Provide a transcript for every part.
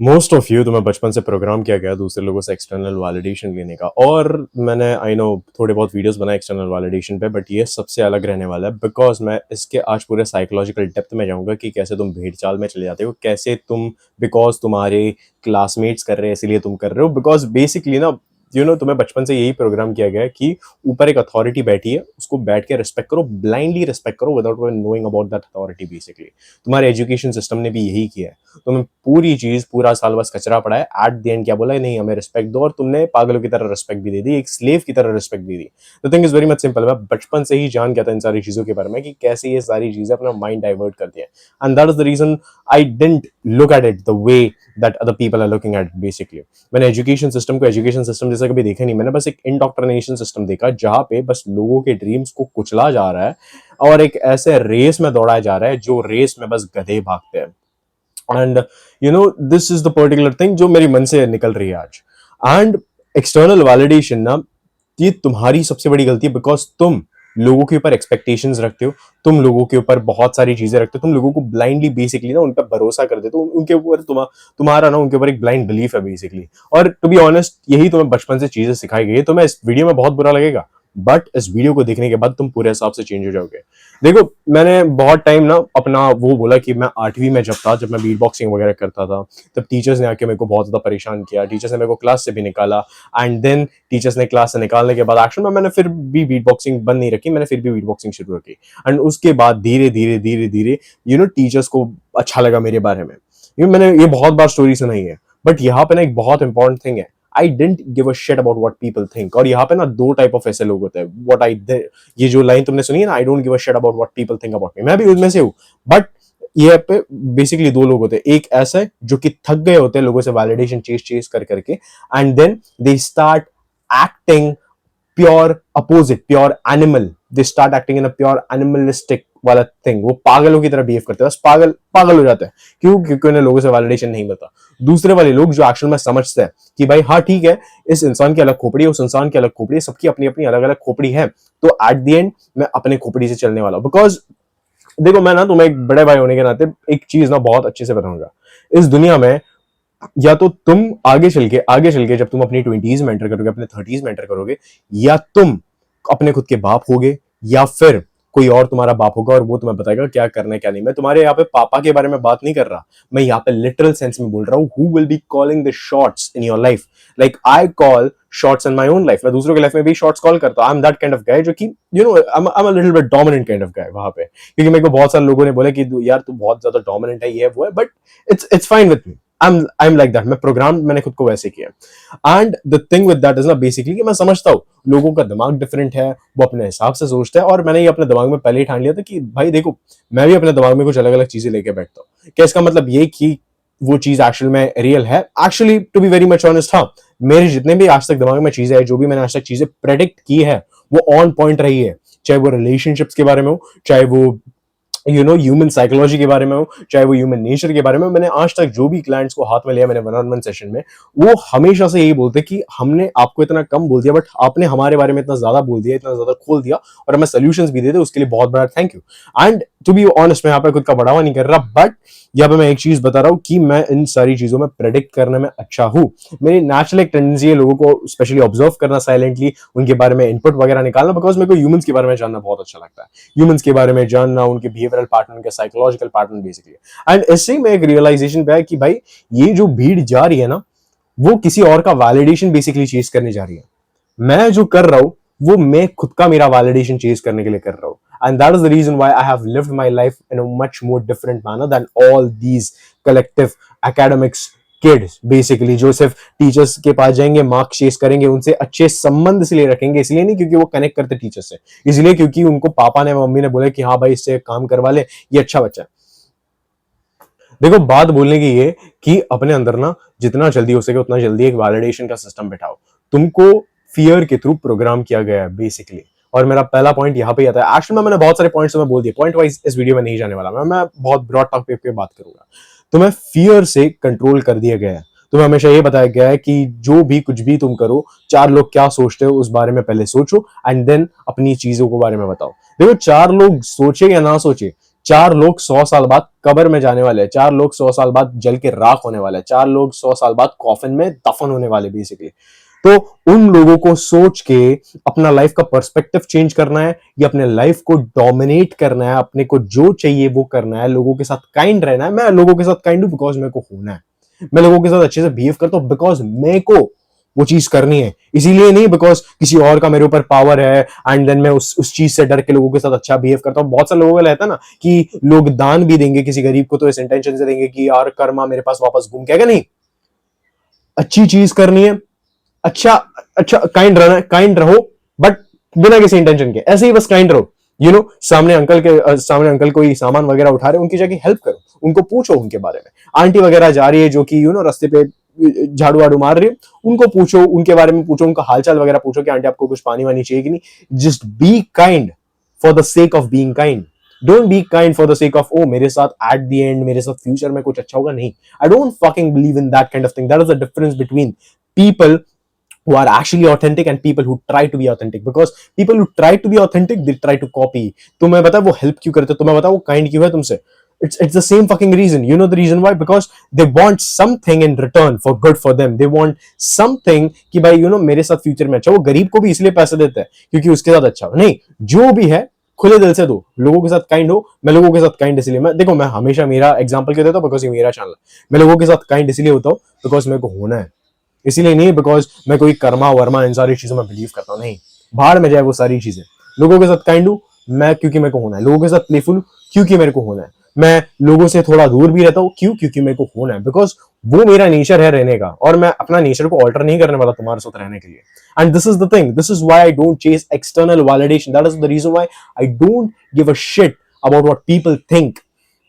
Most of you, तुम्हें बचपन से प्रोग्राम किया गया दूसरे लोगों से एक्सटर्नल वैलिडेशन लेने का। और मैंने आई नो थोड़े बहुत वीडियोस बनाए एक्सटर्नल वैलिडेशन पे, बट ये सबसे अलग रहने वाला है बिकॉज मैं इसके आज पूरे साइकोलॉजिकल डेप्थ में जाऊंगा कि कैसे तुम भेड़ चाल में चले जाते हो, कैसे तुम बिकॉज तुम्हारे क्लासमेट्स कर रहे हैं इसीलिए तुम कर रहे हो। बिकॉज बेसिकली ना तुम्हें बचपन से यही प्रोग्राम किया गया है कि ऊपर एक अथॉरिटी बैठी है, उसको बैठ के रिस्पेक्ट करो, ब्लाइंडली रिस्पेक्ट करो without knowing about that authority. Basically तुम्हारे एजुकेशन सिस्टम ने भी यही किया है। तुम्हें पूरी चीज पूरा साल बस कचरा पड़ा है, एट द एंड क्या बोला है, नहीं हमें रिस्पेक्ट दो, और तुमने पागलों की तरह रिस्पेक्ट भी दे दी, एक स्लेव की तरह respect they the. The thing is very much simple, मैं बचपन से ही जान गया था इन सारी चीजों के बारे में कि कैसे ये सारी चीजें अपना माइंड डाइवर्ट करती है। And that is the reason I didn't look at it the way that other people are looking at. Basically मैंने एजुकेशन सिस्टम को एजुकेशन सिस्टम जैसा कभी देखा नहीं, मैंने बस एक इंडोक्ट्रिनेशन सिस्टम देखा जहां पे बस लोगों के ड्रीम्स को कुचला जा रहा है और एक ऐसे रेस में दौड़ाया जा रहा है जो रेस में बस गधे भागते हैं। And this is the particular thing जो मेरी मन से निकल रही है आज। एंड एक्सटर्नल वैलिडेशन ना, ये तुम्हारी सबसे बड़ी गलती है बिकॉज तुम लोगों के ऊपर एक्सपेक्टेशंस रखते हो, तुम लोगों के ऊपर बहुत सारी चीजें रखते हो, तुम लोगों को ब्लाइंडली बेसिकली ना उन पर भरोसा कर देते हो, उनके ऊपर तुम्हारा ना उनके ऊपर एक ब्लाइंड बिलीफ है बेसिकली। और टू बी ऑनेस्ट यही तुम्हें बचपन से चीजें सिखाई गई है। तुम्हें इस वीडियो में बहुत बुरा लगेगा, बट इस वीडियो को देखने के बाद तुम पूरे हिसाब से चेंज हो जाओगे। देखो मैंने बहुत टाइम ना अपना वो बोला कि मैं 8वीं में जब था, जब मैं बीट बॉक्सिंग वगैरह करता था, तब टीचर्स ने आके मेरे को बहुत ज्यादा परेशान किया, टीचर्स ने मेरे को क्लास से भी निकाला। एंड देन टीचर्स ने क्लास से निकालने के बाद एक्शन में मैंने फिर भी बीट बॉक्सिंग बंद नहीं रखी, मैंने फिर भी बीट बॉक्सिंग शुरू रखी। एंड उसके बाद धीरे धीरे धीरे धीरे टीचर्स को अच्छा लगा मेरे बारे में। मैंने ये बहुत बार स्टोरी सुनाई है, बट यहाँ पे ना एक बहुत इंपॉर्टेंट थिंग है, I don't give a shit about what people think. और यहाँ पे ना दो टाइप ऑफ ऐसे लोग होते हैं, व्हाट आई, ये जो लाइन तुमने सुनी है ना, आई don't give a shit about what people think about me, मैं भी उनमें से हूँ। बट ये पे बेसिकली दो लोग होते हैं, एक ऐसा है जो कि थक गए होते हैं लोगों से वैलिडेशन चेस चेस कर करके, and then they start acting pure opposite, pure animal, they start acting in a pure animalistic वाला थिंग। वो पागलों की तरह बिहेव करते हैं, बस पागल पागल हो जाते हैं। क्यों? क्योंकि उन्हें लोगों से वैलिडेशन नहीं मिलता। दूसरे वाले लोग जो एक्चुअल में समझते हैं कि भाई हाँ ठीक है, इस इंसान की अलग खोपड़ी है, उस इंसान की अलग खोपड़ी है, सबकी अपनी अपनी अलग अलग खोपड़ी है, तो एट द एंड मैं अपने खोपड़ी से चलने वाला हूं। बिकॉज देखो मैं ना तुम्हें एक बड़े भाई होने के नाते एक चीज ना बहुत अच्छे से बताऊंगा। इस दुनिया में या तो तुम आगे चल के जब तुम अपनी 20s में एंटर करोगे, अपने 30s में एंटर करोगे, या तुम अपने खुद के बाप होगे, या फिर कोई और तुम्हारा बाप होगा और वो तुम्हें बताएगा क्या करना है क्या नहीं। मैं तुम्हारे यहाँ पे पापा के बारे में बात नहीं कर रहा, मैं यहाँ पे लिटरल सेंस में बोल रहा हूँ, who will be calling the shots in your life. Like I call shots in my own life, मैं दूसरों के लाइफ में भी शॉट्स कॉल करता हूँ। I am that kind of guy जो कि I am a little bit dominant kind of guy वहां पे, क्योंकि मेरे को बहुत सारे लोगों ने बोला कि यार तू बहुत ज्यादा डोमिनेंट है, ये है वो है, but it's fine with me. I'm like that, मैं प्रोग्राम मैंने खुद को वैसे किया। And the thing with that is ना बेसिकली कि मैं समझता हूँ लोगों का दिमाग डिफरेंट है, वो अपने हिसाब से सोचता है, और मैंने ये अपने दिमाग में पहले ही ठान लिया था कि भाई देखो मैं भी अपने दिमाग में कुछ अलग अलग चीजें लेके बैठता हूँ। क्या इसका मतलब ये कि वो चीज एक्चुअल में रियल है? Actually to be very much honest, हाँ मेरे जितने भी आज तक दिमाग में चीजें है, जो भी मैंने आज तक चीजें प्रेडिक्ट की है, वो ऑन पॉइंट रही है। चाहे वो रिलेशनशिप्स के बारे में हो, चाहे वो ह्यूमन साइकोलॉजी के बारे में हो, चाहे वो ह्यूमन नेचर के बारे में। मैंने आज तक जो भी क्लाइंट्स को हाथ में लिया मैंने वन ऑन वन सेशन में, वो हमेशा से यही बोलते कि हमने आपको इतना कम बोल दिया, बट आपने हमारे बारे में इतना ज्यादा बोल दिया, इतना ज्यादा खोल दिया, और हमें सोल्यूशंस भी दे दे, उसके लिए बहुत बड़ा thank you. And to be honest मैं यहाँ पे खुद का बढ़ावा नहीं कर रहा, बट यहाँ पे मैं एक चीज बता रहा हूँ कि मैं इन सारी चीजों में प्रेडिक्ट करने में अच्छा हूँ। मेरी नेचुरल एक टेंडेंसी है लोगों को स्पेशली ऑब्जर्व करना, साइलेंटली उनके बारे में इनपुट वगैरह निकालना, बिकॉज मेरे को ह्यूमंस के बारे में जानना बहुत अच्छा लगता है। ह्यूमंस के बारे में जानना, उनके बिहेवियरल पैटर्न, उनके साइकोलॉजिकल पैटर्न बेसिकली। एंड इससे में एक रियलाइजेशन पे है कि भाई ये जो भीड़ जा रही है ना, वो किसी और का वैलिडेशन बेसिकली चेज करने जा रही है। मैं जो कर रहा हूं वो मैं खुद का मेरा वैलिडेशन चेज करने के लिए कर रहा हूं। And that is the reason why I have lived my life in a much more different manner than all these collective academics kids basically, जो सिर्फ टीचर्स के पास जाएंगे, मार्क्स चेस करेंगे, उनसे अच्छे संबंध इसलिए रखेंगे, इसलिए नहीं क्योंकि वो कनेक्ट करते टीचर से, इसलिए क्योंकि उनको पापा ने मम्मी ने बोला कि हाँ भाई इससे काम करवा ले, ये अच्छा बच्चा है। देखो बात बोलने की ये कि अपने अंदर ना जितना जल्दी हो सके उतना जल्दी एक वैलिडेशन का सिस्टम बैठाओ। तुमको फियर के थ्रू प्रोग्राम किया गया है बेसिकली। और मेरा पहला पॉइंट यहाँ पे आता है। एक्चुअली मैंने बहुत सारे पॉइंट्स में बोल दिए, पॉइंट वाइज इस वीडियो में नहीं जाने वाला, मैं बहुत ब्रॉड टॉपिक पे बात करूंगा। तुम्हें फियर से कंट्रोल कर दिया गया है। तुम्हें हमेशा ये बताया गया है कि जो भी कुछ भी तुम करो, चार लोग क्या सोचते हो उस बारे में पहले सोचो, एंड देन अपनी चीजों के बारे में बताओ। देखो चार लोग सोचे या ना सोचे, 4 लोग 100 साल बाद कब्र में जाने वाले हैं, 4 लोग 100 साल बाद जल के राख होने वाले हैं, 4 लोग 100 साल बाद कॉफिन में दफन होने वाले बेसिकली। तो उन लोगों को सोच के अपना लाइफ का पर्सपेक्टिव चेंज करना है, या अपने लाइफ को डोमिनेट करना है, अपने को जो चाहिए वो करना है, लोगों के साथ काइंड रहना है। मैं लोगों के साथ काइंड हूं बिकॉज मेरे को होना है, मैं लोगों के साथ अच्छे से बिहेव करता हूं बिकॉज मेरे को वो चीज करनी है, इसीलिए नहीं बिकॉज किसी और का मेरे ऊपर पावर है एंड देन मैं उस चीज से डर के लोगों के साथ अच्छा बिहेव करता हूं। बहुत सारे लोगों का रहता है ना कि लोग दान भी देंगे किसी गरीब को तो इस इंटेंशन से देंगे कि यार कर्मा मेरे पास वापस घूम के आएगा। नहीं, अच्छी चीज करनी है, अच्छा अच्छा काइंड रहना, काइंड रहो, बट बिना किसी इंटेंशन के, ऐसे ही बस काइंड रहो। सामने अंकल कोई सामान वगैरह उठा रहे, उनकी जगह हेल्प करो, उनको पूछो उनके बारे में। आंटी वगैरह जा रही है जो कि रास्ते पे झाड़ू वाड़ू मार रही है, उनको पूछो, उनके बारे में पूछो, उनका हालचाल वगैरह पूछो कि आंटी आपको कुछ पानी वानी चाहिए कि नहीं। Just be kind for the sake of being kind. Don't be kind for the sake of ओ मेरे साथ एट द एंड, मेरे साथ फ्यूचर में कुछ अच्छा होगा। नहीं, I don't fucking believe in that kind of thing. That is the difference between people who are actually authentic and people who try to be authentic, because people who try to be authentic they try to copy। तुम्हें पता है वो help क्यों करते, तुम्हें पता है वो काइंड क्यों है तुमसे? It's the same fucking reason. You know the reason why? Because they want something in return for good for them. They want something कि भाई मेरे साथ फ्यूचर में अच्छा। वो गरीब को भी इसलिए पैसे देते हैं क्योंकि उसके साथ अच्छा हो। नहीं, जो भी है खुले दिल से दो, लोगों के साथ काइंड हो। मैं लोगों के साथ काइंड इसलिए, मैं हमेशा मेरा एग्जांपल क्यों देता हूं बिकॉज ये मेरा चैनल है। मैं लोगों के साथ काइंड इसलिए होता हूं बिकॉज मेरे को होना है, इसीलिए नहीं बिकॉज मैं कोई कर्मा वर्मा इन सारी चीजों में बिलीव करता हूँ। नहीं, बाहर में जाए वो सारी चीजें। लोगों के साथ काइंड हूं मैं क्योंकि मेरे को होना है, लोगों के साथ प्लेफुल क्योंकि मेरे को होना है, मैं लोगों से थोड़ा दूर भी रहता हूँ क्योंकि मेरे को होना है, बिकॉज वो मेरा नेचर है रहने का, और मैं अपना नेचर को ऑल्टर नहीं करने वाला तुम्हारे साथ रहने के लिए। And this is the thing, this is why I don't chase external validation. That is the reason why I don't give a shit about what people think.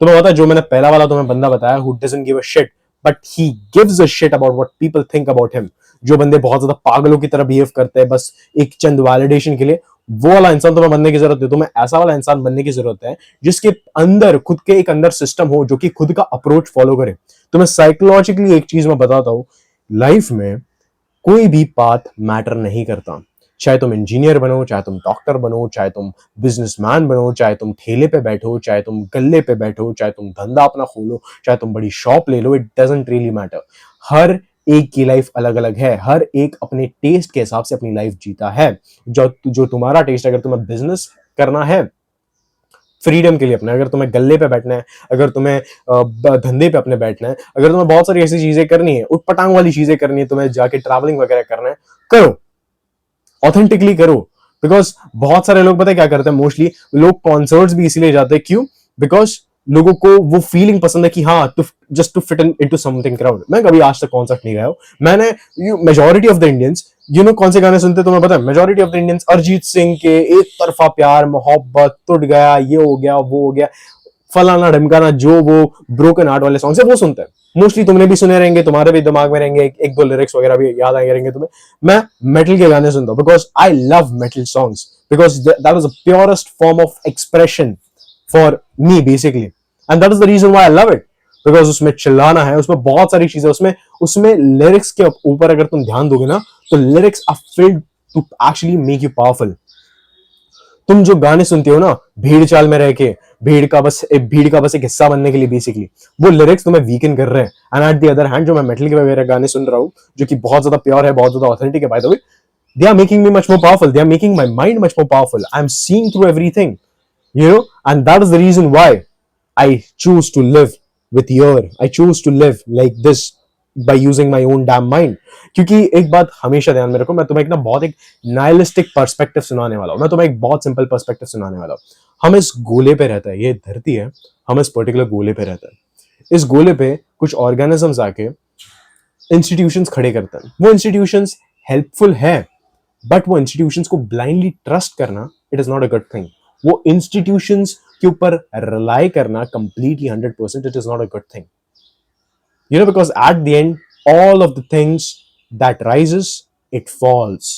तुम्हें पता है जो मैंने पहला वाला तुम्हें बंदा बताया, who doesn't give a shit but he gives a shit about what people think about him. जो बंदे बहुत ज्यादा पागलों की तरह बिहेव करते हैं बस एक चंद वैलिडेशन के लिए, वो वाला इंसान तुम्हें बनने की जरूरत है। तुम्हें ऐसा वाला इंसान बनने की जरूरत है जिसके अंदर खुद के एक अंदर सिस्टम हो जो कि खुद का अप्रोच फॉलो करे। तुम्हें साइकोलॉजिकली एक चीज मैं बताता हूं, लाइफ में कोई भी पाथ मैटर नहीं करता। चाहे तुम इंजीनियर बनो, चाहे तुम डॉक्टर बनो, चाहे तुम बिजनेसमैन बनो, चाहे तुम ठेले पे बैठो, चाहे तुम गल्ले पे बैठो, चाहे तुम धंधा अपना खोलो, चाहे तुम बड़ी शॉप ले लो, इट डजंट रियली मैटर। हर एक की लाइफ अलग अलग है, हर एक अपने टेस्ट के हिसाब से अपनी लाइफ जीता है। जो तुम्हारा टेस्ट, अगर तुम्हें बिजनेस करना है फ्रीडम के लिए अपने, अगर तुम्हें गल्ले पे बैठना है, अगर तुम्हें धंधे पे अपने बैठना है, अगर तुम्हें बहुत सारी ऐसी चीजें करनी है, उठपटांग वाली चीजें करनी है, तुम्हें जाके ट्रैवलिंग वगैरह करना है, करो, ऑथेंटिकली करो। बिकॉज बहुत सारे लोग पता है क्या करते हैं, मोस्टली लोग कॉन्सर्ट्स भी इसीलिए जाते हैं, क्यों? बिकॉज लोगों को वो फीलिंग पसंद है कि हाँ just to fit into something crowd. मैं कभी आज तक कॉन्सर्ट नहीं गया हूं। मैंने मेजोरिटी ऑफ द इंडियंस कौन से गाने सुनते तुम्हें पता है? Majority of the Indians Arijit Singh के एक तरफा प्यार, मोहब्बत, टूट गया, ये हो गया, वो हो गया, फलाना ढमकाना, जो वो ब्रोकन हार्ट वाले सॉन्ग है वो सुनते हैं। मोस्टली तुमने भी सुने रहेंगे, तुम्हारे भी दिमाग में रहेंगे, एक दो लिरिक्स वगैरह भी याद आएंगे रहेंगे तुम्हें। मैं मेटल के गाने सुनता हूँ because I love metal songs, because that is the purest form of expression for me basically, and that is the reason why I love it. Because उसमें चिल्लाना है, उसमें बहुत सारी चीजें, उसमें लिरिक्स के ऊपर अगर तुम ध्यान दोगे ना तो lyrics are filled to actually make you powerful. तुम जो गाने सुनते हो ना भीड़ चाल में रह के, भीड़ का बस एक हिस्सा बनने के लिए, बेसिकली वो लिरिक्स तुम्हें वीकन कर रहे हैं। And at the other hand जो मैं मेटल के वगैरह गाने सुन रहा हूँ जो कि बहुत ज्यादा प्योर है, बहुत ज्यादा ऑथेंटिक है, by the way, they are making me much more powerful, they are making my mind much more powerful, I'm seeing through everything, and that is the reason why I choose to live with your, I choose to live like this by using my own damn mind। क्योंकि एक बात हमेशा ध्यान में रखो, मैं तुम्हें एक बहुत एक नाइलिस्टिक पर्सपेक्टिव सुनाने वाला हूं, मैं तुम्हें एक बहुत सिंपल पर्सपेक्टिव सुनाने वाला हूं। हम इस गोले पे रहता है, ये धरती है, हम इस पर्टिकुलर गोले पे रहता है। इस गोले पे कुछ ऑर्गेनिजम्स आके इंस्टीट्यूशंस खड़े करते हैं। वो इंस्टीट्यूशंस हेल्पफुल है, बट वो इंस्टीट्यूशंस को ब्लाइंडली ट्रस्ट करना it is not a good thing. वो इंस्टीट्यूशंस के ऊपर रिलाई करना completely 100% it is not a good thing. Because at the end, all of the things that rises, it falls.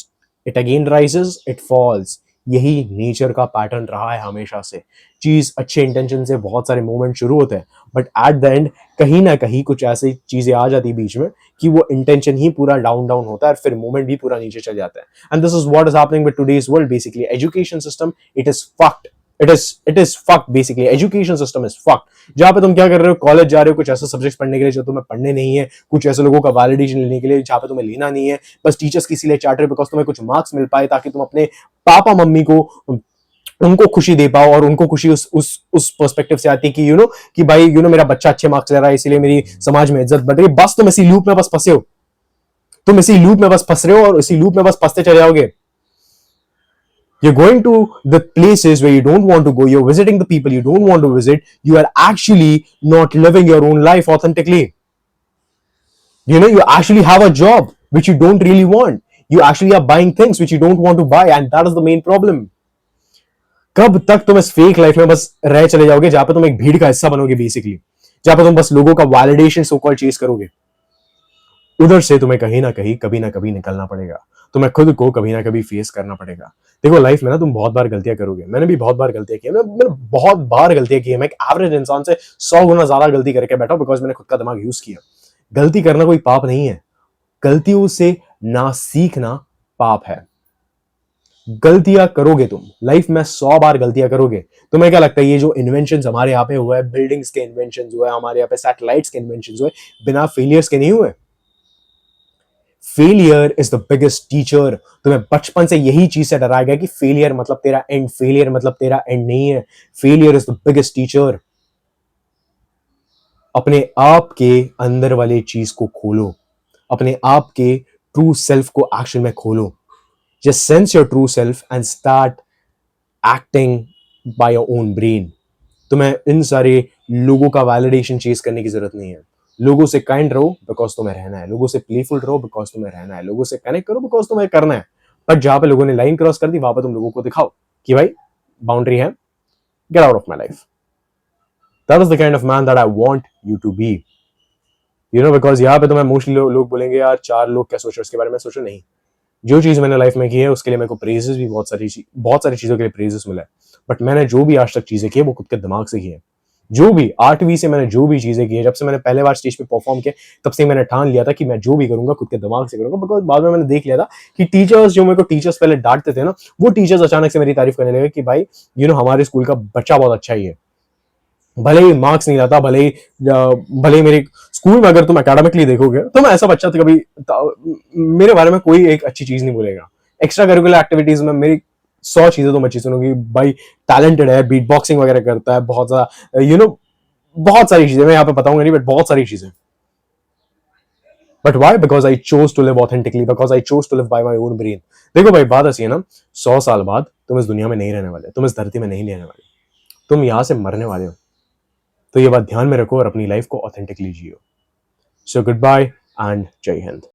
It again rises, it falls. यही nature का pattern रहा है हमेशा से। चीज अच्छे इंटेंशन से बहुत सारे मोमेंट शुरू होते हैं, बट एट द एंड कहीं ना कहीं कुछ ऐसी चीजें आ जाती है बीच में कि वो इंटेंशन ही पूरा डाउन डाउन होता है और फिर मोमेंट भी पूरा नीचे चल जाता है। And this is what is happening with today's world basically. Education system it is fucked. It is fucked basically, education system is fucked. जहां पे तुम क्या कर रहे हो, कॉलेज जा रहे हो कुछ ऐसे सब्जेक्ट पढ़ने के लिए जो तुम्हें पढ़ने नहीं है, कुछ ऐसे लोगों का वैलिडेशन लेने के लिए जहां पे तुम्हें लेना नहीं है, बस टीचर्स की इसीलिए चार्टर बिकॉज तुम्हें कुछ मार्क्स मिल पाए ताकि तुम अपने पापा मम्मी को उनको खुशी दे पाओ, और उनको खुशी उस पर्सपेक्टिव से आती है कि कि भाई मेरा बच्चा अच्छे मार्क्स ले रहा है इसलिए मेरी समाज में इज्जत बढ़ रही है। बस तुम इसी लूप में बस फंसे हो, तुम इसी लूप में बस फंस रहे हो और इसी लूप में बस फंसते चले जाओगे। You're going to the places where you don't want to go. You're visiting the people you don't want to visit. You are actually not living your own life authentically. You actually have a job which you don't really want. You actually are buying things which you don't want to buy, and that is the main problem. कब तक तुम इस fake life में बस रह चले जाओगे जहां पे तुम एक भीड़ का हिस्सा बनोगे बेसिकली, जहां पे तुम बस लोगों का वैलिडेशन सो कॉल्ड चेज करोगे। उधर से तुम्हें कहीं ना कहीं कभी ना कभी निकलना पड़ेगा, तुम्हें खुद को कभी ना कभी फेस करना पड़ेगा। देखो लाइफ में ना तुम बहुत बार गलतियां करोगे, मैंने भी बहुत बार गलतियां की, मैंने बहुत बार गलतियां की है। मैं एक एवरेज इंसान से 100 गुना ज्यादा गलती करके बैठा बिकॉज मैंने खुद का दिमाग यूज किया। गलती करना कोई पाप नहीं है, गलतियों से ना सीखना पाप है। गलतियां करोगे तुम लाइफ में, 100 बार गलतियां करोगे। तुम्हें क्या लगता है ये जो इन्वेंशन हमारे यहाँ पे हुआ है, बिल्डिंग्स के इन्वेंशन हुए, हमारे यहाँ पे सैटेलाइट्स के इन्वेंशन हुए, बिना फेलियर्स के नहीं हुए? Failure is the biggest teacher. तुम्हें बचपन से यही चीज से डराया गया कि फेलियर मतलब तेरा एंड, फेलियर मतलब तेरा एंड नहीं है। Failure is the biggest teacher. अपने आप के अंदर वाले चीज को खोलो, अपने आप के ट्रू सेल्फ को एक्शन में खोलो। Just sense your true self and start acting by your own brain. तुम्हें इन सारे लोगों का वैलिडेशन चेज करने की जरूरत नहीं है। लोगों से काइंड रहो बिकॉज तुम्हें रहना है, लोगों से प्लेफुल रहो बिकॉज तुम्हें रहना है, लोगों से कनेक्ट करो बिकॉज तुम्हें करना है। बट जहां पे लोगों ने लाइन क्रॉस कर दी वहां पे तुम लोगों को दिखाओ कि भाई बाउंड्री है, get out of my life. That is the kind of man that I want you to be. Because यहाँ पे तुम्हें मोस्टली लोग बोलेंगे यार 4 लोग क्या सोच रहे हैं उसके बारे में। सोचो नहीं, जो चीज मैंने लाइफ में की है उसके लिए मेरे को प्रेजेस भी बहुत सारी चीजों के लिए प्रेजेस मिला है। बट मैंने जो भी आज तक चीजें की है वो खुद के दिमाग से की है। जो भी 8वीं से मैंने जो भी चीजें की है, जब से मैंने पहले बार स्टेज पे परफॉर्म किया तब से मैंने ठान लिया था कि मैं जो भी करूंगा खुद के दिमाग से करूंगा। बिकॉज बाद में मैंने देख लिया था कि टीचर्स जो मेरे को टीचर्स पहले डांटते थे ना, वो टीचर्स अचानक से मेरी तारीफ करने लगे कि भाई हमारे स्कूल का बच्चा बहुत अच्छा ही है। भले ही मार्क्स नहीं लाता, भले ही मेरे स्कूल में अगर तुम एकेडमिकली देखोगे तो मैं ऐसा बच्चा तो कभी मेरे बारे में कोई एक अच्छी चीज नहीं बोलेगा। एक्स्ट्रा करिकुलर एक्टिविटीज में मेरी 100 चीजें तुम अच्छी सुनोगी। भाई टैलेंटेड है, बीट बॉक्सिंग वगैरह करता है, बहुत ज्यादा बहुत सारी चीजें मैं यहाँ पे बताऊंगा नहीं, बट बहुत सारी चीजें। But why? Because I chose to live authentically, because I chose to live by my own brain. देखो भाई बात ऐसी है ना, 100 साल बाद तुम इस दुनिया में नहीं रहने वाले, तुम इस धरती में नहीं रहने वाले, तुम यहां से मरने वाले हो। तो ये बात ध्यान में रखो और अपनी लाइफ को ऑथेंटिकली जियो। सो गुड बाय एंड जय हिंद।